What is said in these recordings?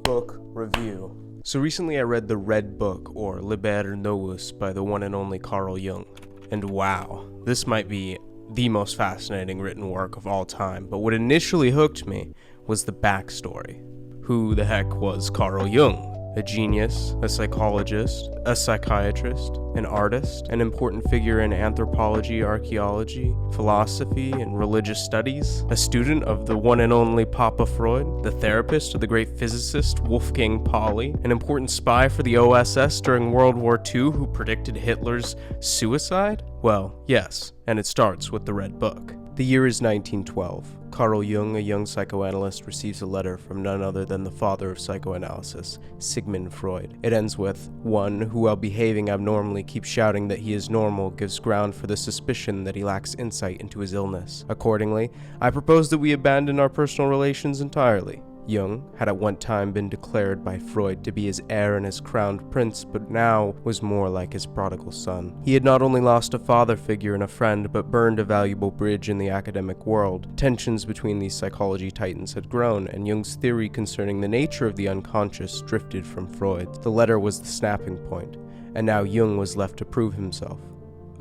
Book review. So recently I read The Red Book, or Liber Novus, by the one and only Carl Jung. And wow, this might be the most fascinating written work of all time, but what initially hooked me was the backstory. Who the heck was Carl Jung? A genius, a psychologist, a psychiatrist, an artist, an important figure in anthropology, archaeology, philosophy, and religious studies, a student of the one and only Papa Freud, the therapist of the great physicist Wolfgang Pauli, an important spy for the OSS during World War II who predicted Hitler's suicide? Well, yes, and it starts with the Red Book. The year is 1912. Carl Jung, a young psychoanalyst, receives a letter from none other than the father of psychoanalysis, Sigmund Freud. It ends with, one who, while behaving abnormally, keeps shouting that he is normal, gives ground for the suspicion that he lacks insight into his illness. Accordingly, I propose that we abandon our personal relations entirely. Jung had at one time been declared by Freud to be his heir and his crowned prince, but now was more like his prodigal son. He had not only lost a father figure and a friend, but burned a valuable bridge in the academic world. Tensions between these psychology titans had grown, and Jung's theory concerning the nature of the unconscious drifted from Freud's. The letter was the snapping point, and now Jung was left to prove himself,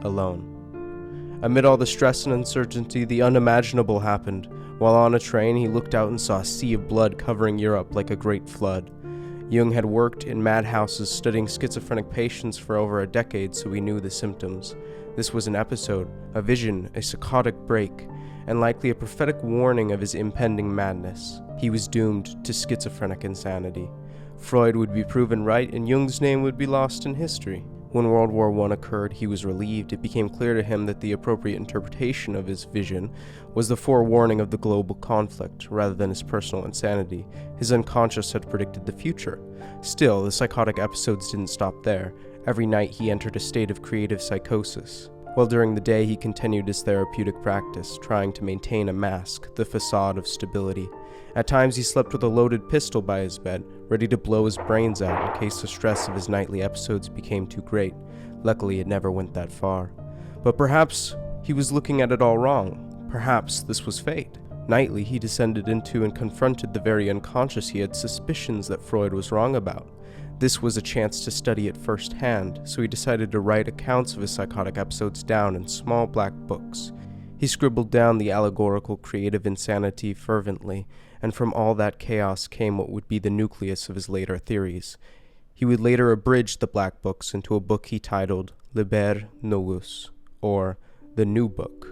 alone. Amid all the stress and uncertainty, the unimaginable happened. While on a train, he looked out and saw a sea of blood covering Europe like a great flood. Jung had worked in madhouses studying schizophrenic patients for over a decade, so he knew the symptoms. This was an episode, a vision, a psychotic break, and likely a prophetic warning of his impending madness. He was doomed to schizophrenic insanity. Freud would be proven right, and Jung's name would be lost in history. When World War I occurred, he was relieved. It became clear to him that the appropriate interpretation of his vision was the forewarning of the global conflict, rather than his personal insanity. His unconscious had predicted the future. Still, the psychotic episodes didn't stop there. Every night he entered a state of creative psychosis, while during the day he continued his therapeutic practice, trying to maintain a mask, the facade of stability. At times he slept with a loaded pistol by his bed, ready to blow his brains out in case the stress of his nightly episodes became too great. Luckily, it never went that far. But perhaps he was looking at it all wrong. Perhaps this was fate. Nightly, he descended into and confronted the very unconscious he had suspicions that Freud was wrong about. This was a chance to study it firsthand, so he decided to write accounts of his psychotic episodes down in small black books. He scribbled down the allegorical creative insanity fervently, and from all that chaos came what would be the nucleus of his later theories. He would later abridge the black books into a book he titled Liber Novus, or The New Book,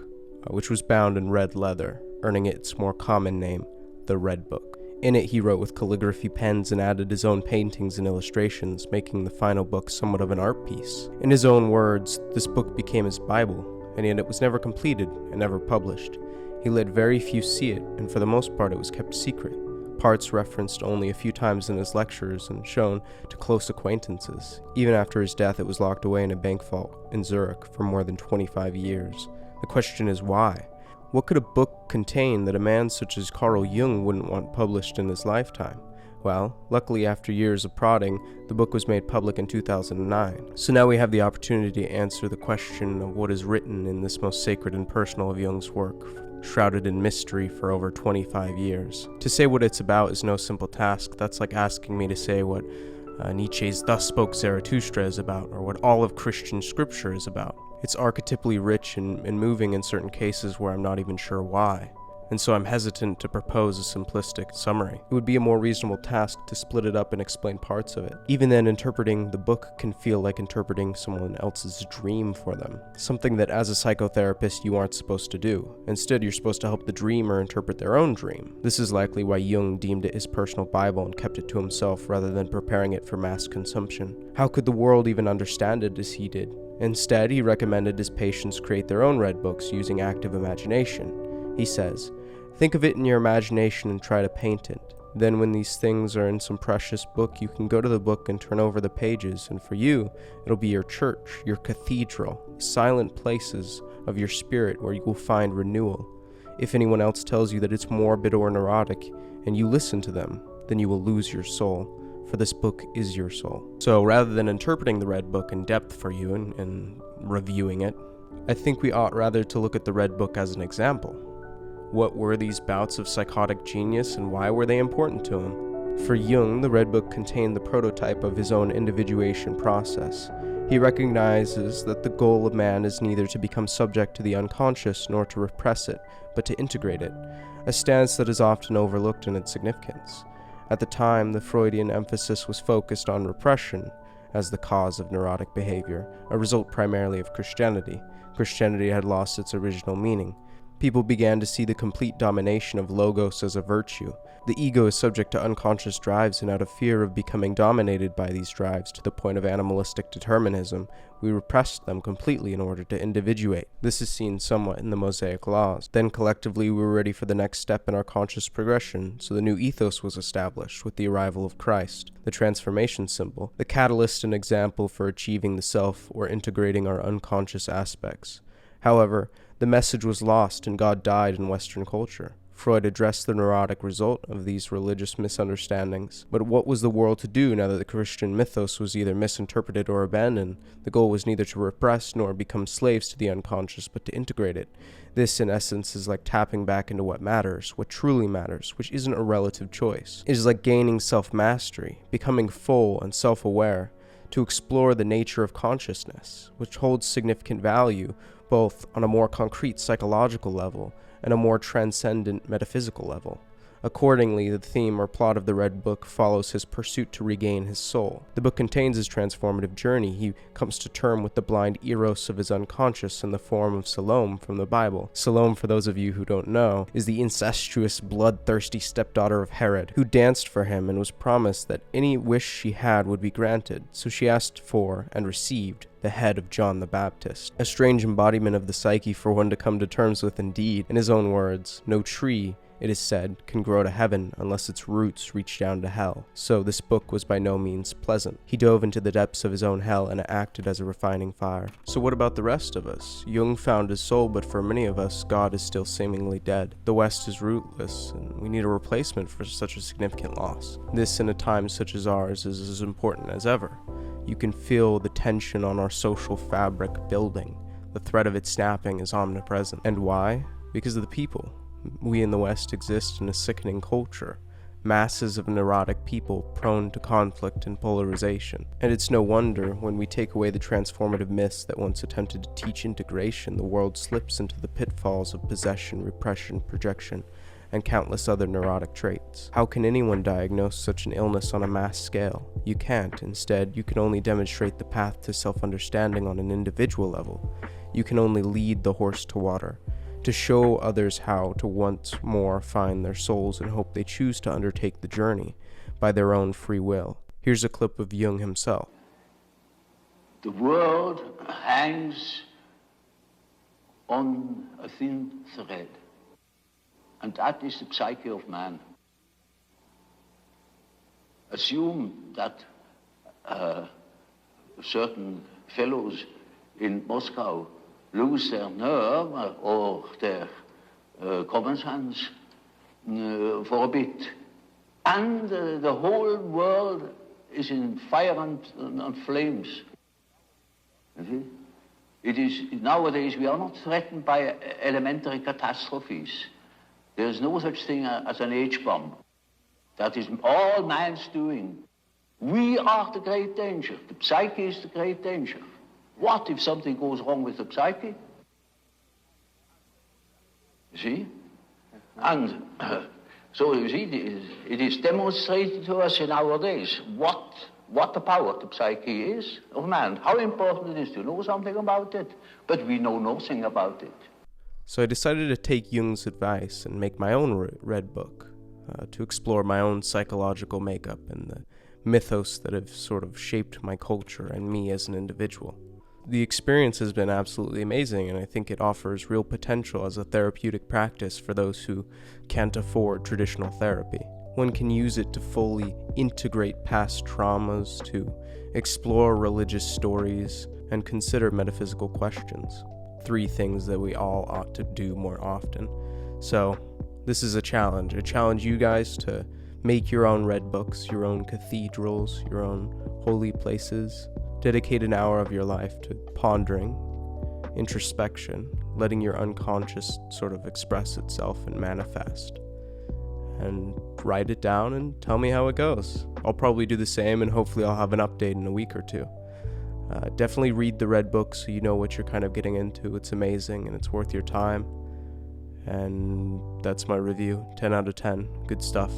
which was bound in red leather, earning its more common name, The Red Book. In it he wrote with calligraphy pens and added his own paintings and illustrations, making the final book somewhat of an art piece. In his own words, this book became his Bible, and yet it was never completed and never published. He let very few see it, and for the most part it was kept secret. Parts referenced only a few times in his lectures and shown to close acquaintances. Even after his death, it was locked away in a bank vault in Zurich for more than 25 years. The question is why? What could a book contain that a man such as Carl Jung wouldn't want published in his lifetime? Well, luckily after years of prodding, the book was made public in 2009. So now we have the opportunity to answer the question of what is written in this most sacred and personal of Jung's work, shrouded in mystery for over 25 years. To say what it's about is no simple task. That's like asking me to say what Nietzsche's Thus Spoke Zarathustra is about, or what all of Christian scripture is about. It's archetypally rich and moving in certain cases where I'm not even sure why. And so I'm hesitant to propose a simplistic summary. It would be a more reasonable task to split it up and explain parts of it. Even then, interpreting the book can feel like interpreting someone else's dream for them, something that as a psychotherapist you aren't supposed to do. Instead, you're supposed to help the dreamer interpret their own dream. This is likely why Jung deemed it his personal Bible and kept it to himself rather than preparing it for mass consumption. How could the world even understand it as he did? Instead, he recommended his patients create their own red books using active imagination. He says, think of it in your imagination and try to paint it. Then when these things are in some precious book, you can go to the book and turn over the pages, and for you, it'll be your church, your cathedral, silent places of your spirit where you will find renewal. If anyone else tells you that it's morbid or neurotic, and you listen to them, then you will lose your soul, for this book is your soul. So rather than interpreting the Red Book in depth for you and reviewing it, I think we ought rather to look at the Red Book as an example. What were these bouts of psychotic genius and why were they important to him? For Jung, the Red Book contained the prototype of his own individuation process. He recognizes that the goal of man is neither to become subject to the unconscious nor to repress it, but to integrate it, a stance that is often overlooked in its significance. At the time, the Freudian emphasis was focused on repression as the cause of neurotic behavior, a result primarily of Christianity. Christianity had lost its original meaning. People began to see the complete domination of logos as a virtue. The ego is subject to unconscious drives, and out of fear of becoming dominated by these drives to the point of animalistic determinism, we repressed them completely in order to individuate. This is seen somewhat in the Mosaic laws. Then collectively we were ready for the next step in our conscious progression, so the new ethos was established with the arrival of Christ, the transformation symbol, the catalyst and example for achieving the self or integrating our unconscious aspects. However, the message was lost and God died in Western culture. Freud addressed the neurotic result of these religious misunderstandings. But what was the world to do now that the Christian mythos was either misinterpreted or abandoned? The goal was neither to repress nor become slaves to the unconscious, but to integrate it. This, in essence, is like tapping back into what matters, what truly matters, which isn't a relative choice. It is like gaining self-mastery, becoming full and self-aware, to explore the nature of consciousness, which holds significant value both on a more concrete psychological level and a more transcendent metaphysical level. Accordingly, the theme or plot of the Red Book follows his pursuit to regain his soul. The book contains his transformative journey. He comes to term with the blind eros of his unconscious in the form of Salome from the Bible. Salome, for those of you who don't know, is the incestuous, bloodthirsty stepdaughter of Herod, who danced for him and was promised that any wish she had would be granted, so she asked for and received the head of John the Baptist. A strange embodiment of the psyche for one to come to terms with indeed. In his own words, no tree, it is said, can grow to heaven unless its roots reach down to hell. So this book was by no means pleasant. He dove into the depths of his own hell and it acted as a refining fire. So what about the rest of us? Jung found his soul, but for many of us, God is still seemingly dead. The West is rootless, and we need a replacement for such a significant loss. This, in a time such as ours, is as important as ever. You can feel the tension on our social fabric building. The threat of it snapping is omnipresent. And why? Because of the people. We in the West exist in a sickening culture, masses of neurotic people prone to conflict and polarization. And it's no wonder when we take away the transformative myths that once attempted to teach integration, the world slips into the pitfalls of possession, repression, projection, and countless other neurotic traits. How can anyone diagnose such an illness on a mass scale? You can't. Instead, you can only demonstrate the path to self-understanding on an individual level. You can only lead the horse to water, to show others how to once more find their souls and hope they choose to undertake the journey by their own free will. Here's a clip of Jung himself. The world hangs on a thin thread, and that is the psyche of man. Assume that certain fellows in Moscow lose their nerve or their common sense for a bit. And the whole world is in fire and flames. You see? It is, nowadays we are not threatened by elementary catastrophes. There is no such thing as an H-bomb. That is all man's doing. We are the great danger. The psyche is the great danger. What if something goes wrong with the psyche? You see? And so you see, it is demonstrated to us in our days what the power of the psyche is of man, how important it is to know something about it, but we know nothing about it. So I decided to take Jung's advice and make my own Red Book, to explore my own psychological makeup and the mythos that have sort of shaped my culture and me as an individual. The experience has been absolutely amazing, and I think it offers real potential as a therapeutic practice for those who can't afford traditional therapy. One can use it to fully integrate past traumas, to explore religious stories, and consider metaphysical questions. 3 things that we all ought to do more often. So, this is a challenge you guys to make your own Red Books, your own cathedrals, your own holy places. Dedicate an hour of your life to pondering, introspection, letting your unconscious sort of express itself and manifest. And write it down and tell me how it goes. I'll probably do the same, and hopefully I'll have an update in a week or two. Definitely read the Red Book so you know what you're kind of getting into. It's amazing and it's worth your time. And that's my review. 10 out of 10. Good stuff.